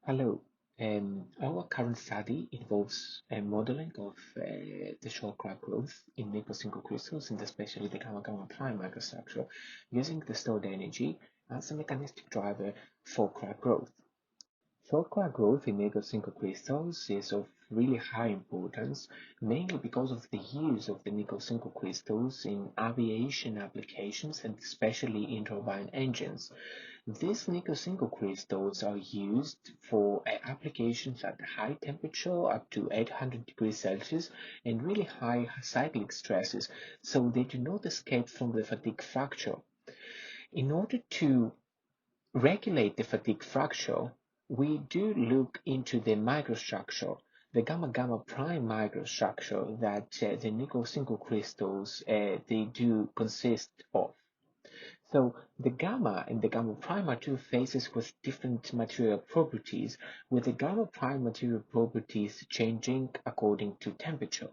Hello. Our current study involves a modeling of the short crack growth in nickel single crystals and especially the gamma-gamma prime microstructure using the stored energy as a mechanistic driver for crack growth. Short crack growth in nickel single crystals is of really high importance, mainly because of the use of the nickel single crystals in aviation applications and especially in turbine engines. These nickel single crystals are used for applications at high temperature, up to 800 degrees Celsius, and really high cyclic stresses, so they do not escape from the fatigue fracture. In order to regulate the fatigue fracture, we do look into the microstructure, the gamma-gamma prime microstructure that the nickel single crystals they do consist of. So the gamma and the gamma prime are two phases with different material properties, with the gamma prime material properties changing according to temperature.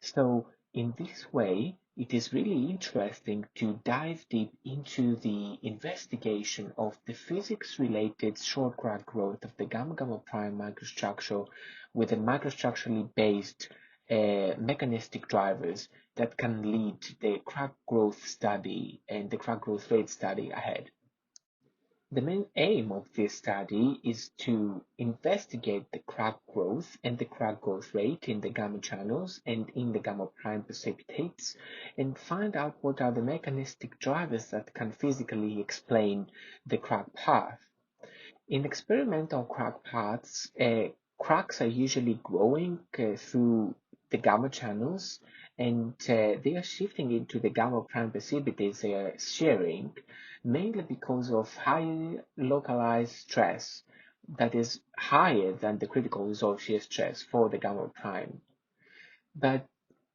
So in this way, it is really interesting to dive deep into the investigation of the physics-related short crack growth of the gamma-gamma prime microstructure with the microstructurally based mechanistic drivers that can lead the crack growth study and the crack growth rate study ahead. The main aim of this study is to investigate the crack growth and the crack growth rate in the gamma channels and in the gamma prime precipitates and find out what are the mechanistic drivers that can physically explain the crack path. In experimental crack paths, cracks are usually growing through the gamma channels and they are shifting into the gamma prime precipitates they are sharing, mainly because of high localized stress that is higher than the critical resolve shear stress for the gamma prime. But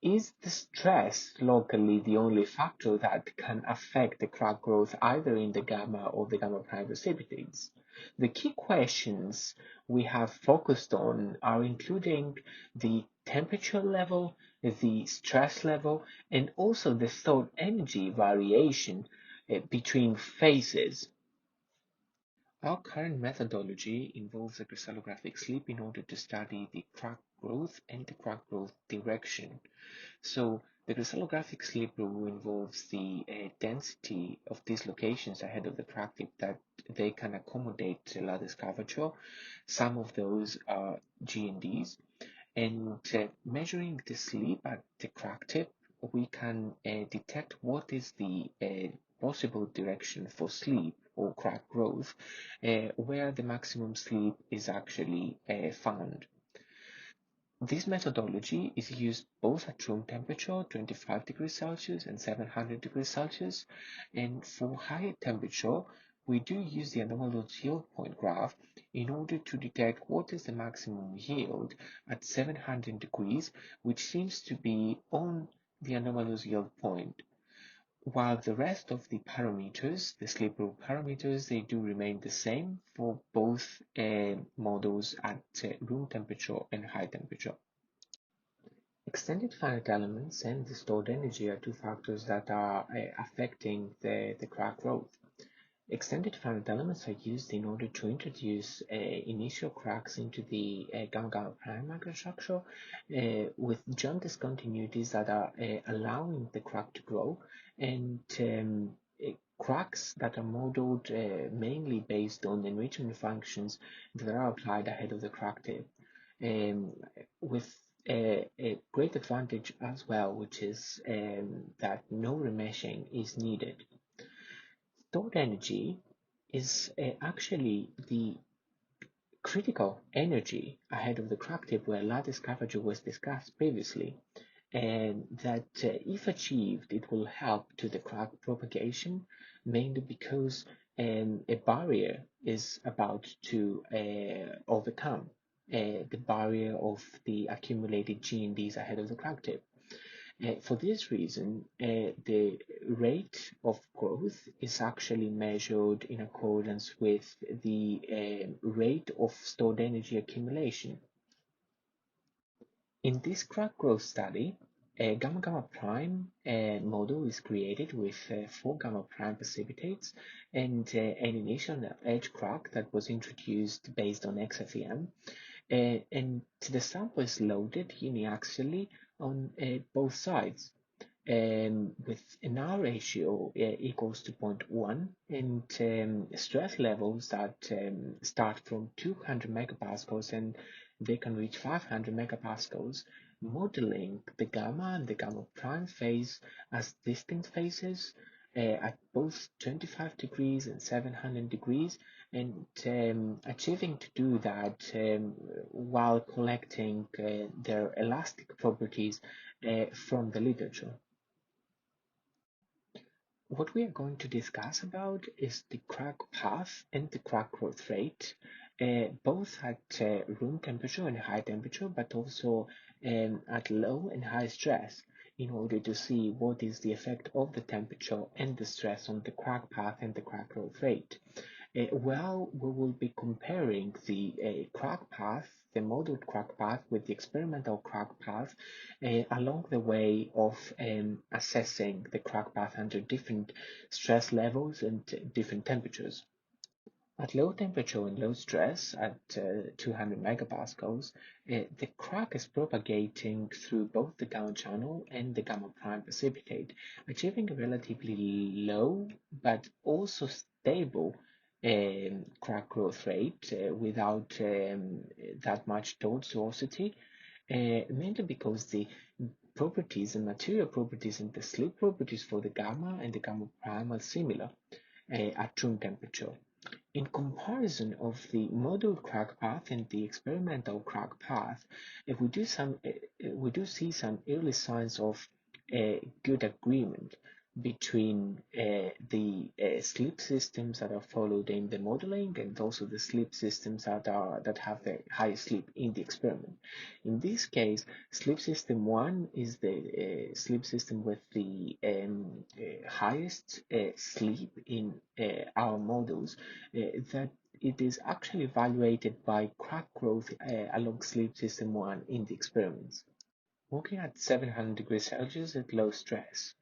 is the stress locally the only factor that can affect the crack growth either in the gamma or the gamma prime precipitates? The key questions we have focused on are including the temperature level, the stress level, and also the stored energy variation between phases. Our current methodology involves a crystallographic sleep in order to study the crack growth and the crack growth direction. So the crystallographic sleep rule involves the density of these locations ahead of the crack tip that they can accommodate lattice curvature. Some of those are GNDs, and measuring the sleep at the crack tip, we can detect what is the possible direction for sleep or crack growth, where the maximum sleep is actually found. This methodology is used both at room temperature, 25 degrees Celsius and 700 degrees Celsius, and for higher temperature, we do use the anomalous yield point graph in order to detect what is the maximum yield at 700 degrees, which seems to be on the anomalous yield point. While the rest of the parameters, the sleep rule parameters, they do remain the same for both models at room temperature and high temperature. Extended finite elements and the stored energy are two factors that are affecting the crack growth. Extended finite elements are used in order to introduce initial cracks into the gamma-gamma prime microstructure with jump discontinuities that are allowing the crack to grow, and cracks that are modeled mainly based on enrichment functions that are applied ahead of the crack tip, with a great advantage as well, which is that no remeshing is needed. Stored energy is actually the critical energy ahead of the crack tip where lattice curvature was discussed previously, and that if achieved, it will help to the crack propagation, mainly because a barrier is about to overcome the barrier of the accumulated GNDs ahead of the crack tip. For this reason, the rate of growth is actually measured in accordance with the rate of stored energy accumulation. In this crack growth study, gamma gamma prime model is created with 4 gamma prime precipitates and an initial edge crack that was introduced based on XFEM. And the sample is loaded uniaxially on both sides, with an R ratio equals to 0.1 and stress levels that start from 200 megapascals and they can reach 500 megapascals, modeling the gamma and the gamma prime phase as distinct phases at both 25 degrees and 700 degrees, and achieving to do that while collecting their elastic properties from the literature. What we are going to discuss about is the crack path and the crack growth rate, both at room temperature and high temperature, but also at low and high stress, in order to see what is the effect of the temperature and the stress on the crack path and the crack growth rate. Well, we will be comparing the crack path, the modeled crack path, with the experimental crack path along the way of assessing the crack path under different stress levels and different temperatures. At low temperature and low stress, at 200 megapascals, the crack is propagating through both the gamma channel and the gamma prime precipitate, achieving a relatively low but also stable crack growth rate without that much tortuosity, mainly because the properties and material properties and the slip properties for the gamma and the gamma prime are similar at room temperature. In comparison of the modeled crack path and the experimental crack path, we do see some early signs of good agreement between the slip systems that are followed in the modeling and also the slip systems that have the highest slip in the experiment. In this case, slip system 1 is the slip system with the highest slip in our models, that it is actually evaluated by crack growth along slip system 1 in the experiments. Working at 700 degrees Celsius at low stress,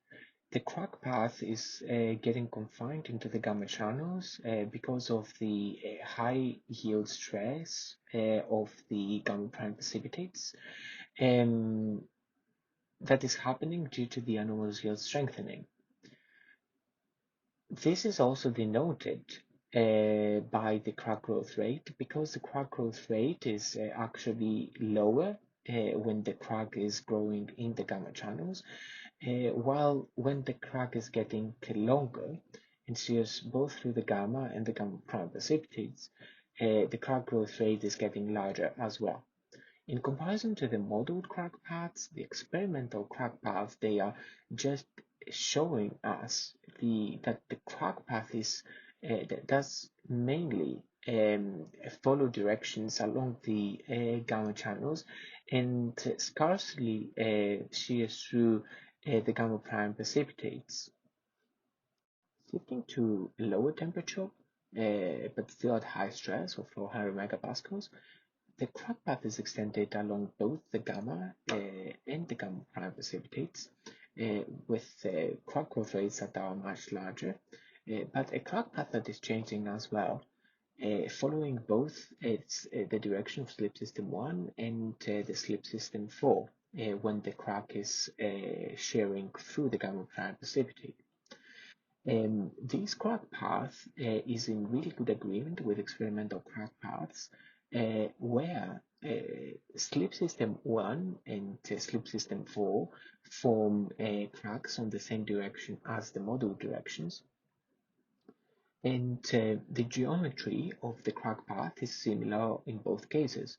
the crack path is getting confined into the gamma channels because of the high yield stress of the gamma prime precipitates that is happening due to the anomalous yield strengthening. This is also denoted by the crack growth rate, because the crack growth rate is actually lower when the crack is growing in the gamma channels, while when the crack is getting longer and shears both through the gamma and the gamma prime precipitates, the crack growth rate is getting larger as well. In comparison to the modeled crack paths, the experimental crack paths, they are just showing us that the crack path is that does mainly follow directions along the gamma channels and scarcely shears through the gamma prime precipitates. Shifting to lower temperature, but still at high stress of 400 megapascals, the crack path is extended along both the gamma and the gamma prime precipitates, with crack growth rates that are much larger, but a crack path that is changing as well, following both the direction of slip system 1 and the slip system 4, when the crack is shearing through the gamma prime precipitate. This crack path is in really good agreement with experimental crack paths, where slip system 1 and slip system 4 form cracks on the same direction as the model directions, and the geometry of the crack path is similar in both cases.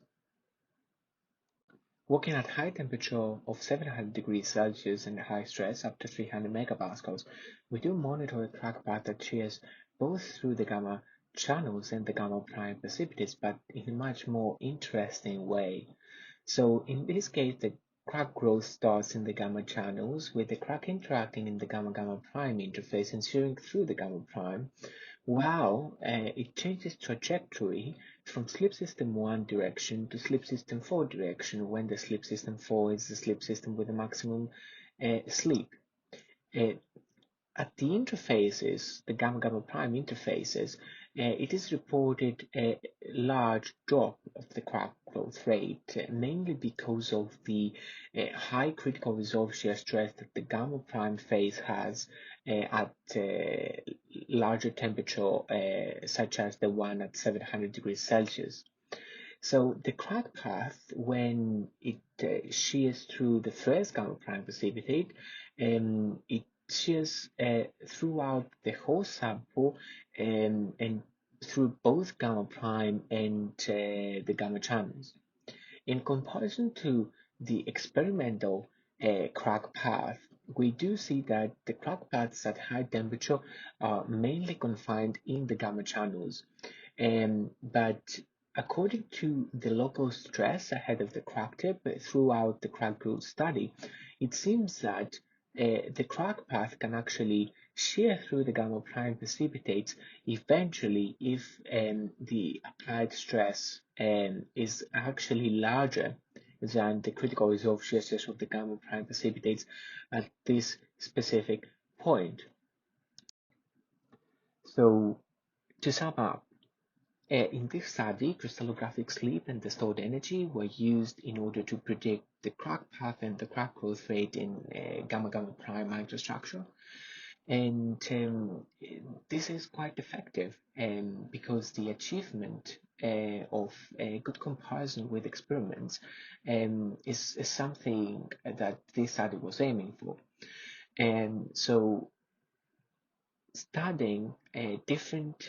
Working at high temperature of 700 degrees Celsius and high stress up to 300 megapascals, we do monitor a crack path that shears both through the gamma channels and the gamma prime precipitates, but in a much more interesting way. So in this case, the crack growth starts in the gamma channels, with the crack interacting in the gamma-gamma prime interface and shearing through the gamma prime, while it changes trajectory from slip system 1 direction to slip system 4 direction, when the slip system 4 is the slip system with the maximum sleep. Uh, at the interfaces, the gamma gamma prime interfaces, it is reported a large drop of the crack growth rate, mainly because of the high critical resolve shear stress that the gamma prime phase has at larger temperature, such as the one at 700 degrees Celsius. So the crack path, when it shears through the first gamma prime precipitate, it shears throughout the whole sample, and through both gamma prime and the gamma channels. In comparison to the experimental crack path, we do see that the crack paths at high temperature are mainly confined in the gamma channels. But according to the local stress ahead of the crack tip throughout the crack growth study, it seems that the crack path can actually shear through the gamma prime precipitates eventually if the applied stress is actually larger than the critical resolve shear stress of the gamma prime precipitates at this specific point. So to sum up, in this study, crystallographic sleep and the stored energy were used in order to predict the crack path and the crack growth rate in gamma gamma prime microstructure. And this is quite effective because the achievement of a good comparison with experiments is something that this study was aiming for. And so studying different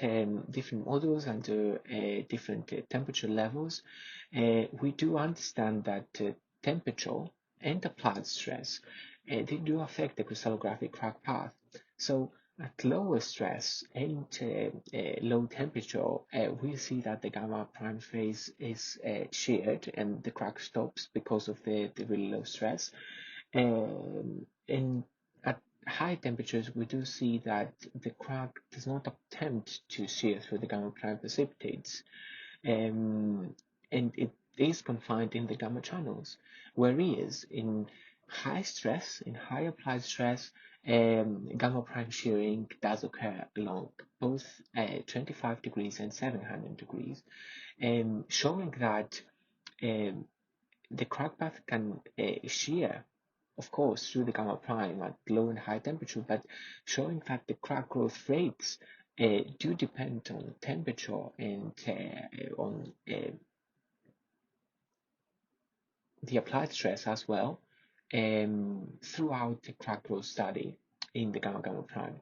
models under different temperature levels, we do understand that temperature and applied stress they do affect the crystallographic crack path. So at lower stress and low temperature, we see that the gamma prime phase is sheared and the crack stops because of the really low stress. And at high temperatures, we do see that the crack does not attempt to shear through the gamma prime precipitates, and it is confined in the gamma channels. Whereas in high stress, in high applied stress, gamma prime shearing does occur along both 25 degrees and 700 degrees, showing that um, the crack path can shear, of course, through the gamma prime at low and high temperature, but showing that the crack growth rates do depend on temperature and on the applied stress as well throughout the crack growth study in the gamma gamma prime.